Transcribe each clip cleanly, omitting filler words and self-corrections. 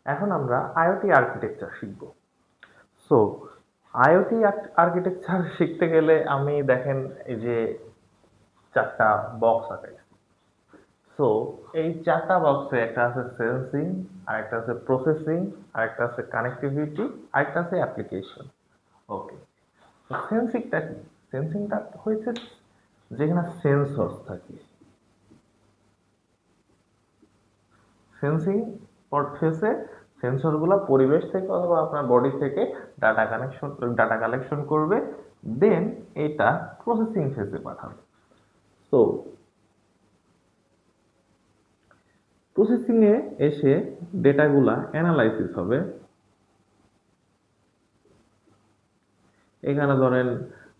এখন আমরা IoT architecture শিখব। সো আইওটি আর্কিটেকচার শিখতে গেলে আমি দেখেন এই যে 4টা বক্স আছে। সো এই 4টা বক্সে একটা আছে সেন্সিং, আরেকটা আছে প্রসেসিং, আরেকটা আছে কানেক্টিভিটি, আরেকটা আছে অ্যাপ্লিকেশন। ওকে, সেন্সিংটা কি? সেন্সিংটা হয়েছে যেখানে সেন্সরস থাকে। সেন্সিং ফেসে সেন্সরগুলো পরিবেশ থেকে অথবা আপনার বডি থেকে ডাটা কালেকশন করবে, দেন এটা প্রসেসিং ফেসে পাঠাবে। তো প্রসেসিং এ এসে ডেটাগুলা অ্যানালাইসিস হবে। এখানে ধরেন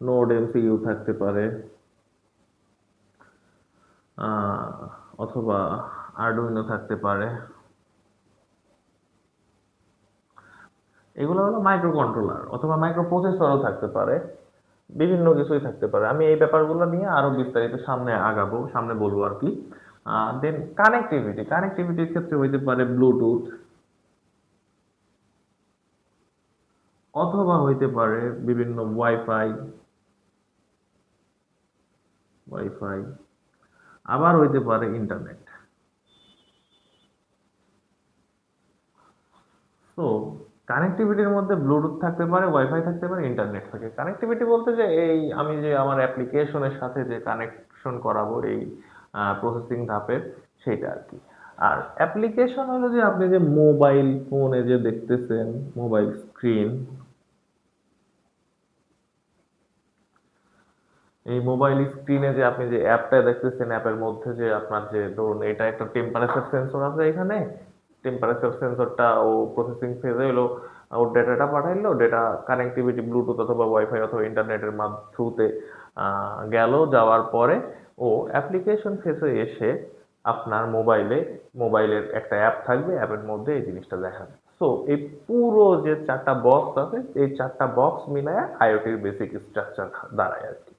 নোড এমসিইউ থাকতে পারে, অথবা আরডুইনো থাকতে পারে। এগুলো হলো মাইক্রো কন্ট্রোলার অথবা মাইক্রো প্রসেসরও থাকতে পারে, বিভিন্ন কিছুই থাকতে পারে। আমি এই ব্যাপারগুলো নিয়ে আরো বিস্তারিত সামনে বলবো আর কি। দেন কানেক্টিভিটির ক্ষেত্রে হইতে পারে ব্লুটুথ, অথবা হইতে পারে বিভিন্ন ওয়াইফাই, আবার হইতে পারে ইন্টারনেট। তো কানেক্টিভিটির মধ্যে ব্লুটুথ থাকতে পারে, ওয়াইফাই থাকতে পারে, ইন্টারনেট থাকে। কানেক্টিভিটি বলতে যে এই আমি যে আমার অ্যাপ্লিকেশনের সাথে যে কানেকশন করাবো এই প্রসেসিং ধাপের, সেটা আর কি। আর অ্যাপ্লিকেশন হলো যে আপনি যে মোবাইল ফোনে যে দেখতেছেন, মোবাইল স্ক্রিন, এই মোবাইল স্ক্রিনে যে আপনি যে অ্যাপটা দেখতেছেন, অ্যাপের মধ্যে যে আপনার যে ধরুন এটা একটা টেম্পারেচার সেন্সর আছে এখানে। টেম্পারেচার সেন্সরটা ও প্রসেসিং ফেজে এলো, ওর ডেটাটা পাঠাইলো, ডেটা কানেক্টিভিটি ব্লুটুথ অথবা ওয়াইফাই অথবা ইন্টারনেটের থ্রুতে গেল, যাওয়ার পরে ও অ্যাপ্লিকেশন ফেজে এসে আপনার মোবাইলের একটা অ্যাপ থাকবে, অ্যাপের মধ্যে এই জিনিসটা দেখাবে। সো এই পুরো যে 4টা বক্স আছে, এই 4টা বক্স মিলায় আইওটির বেসিক স্ট্রাকচার দাঁড়ায় আর কি।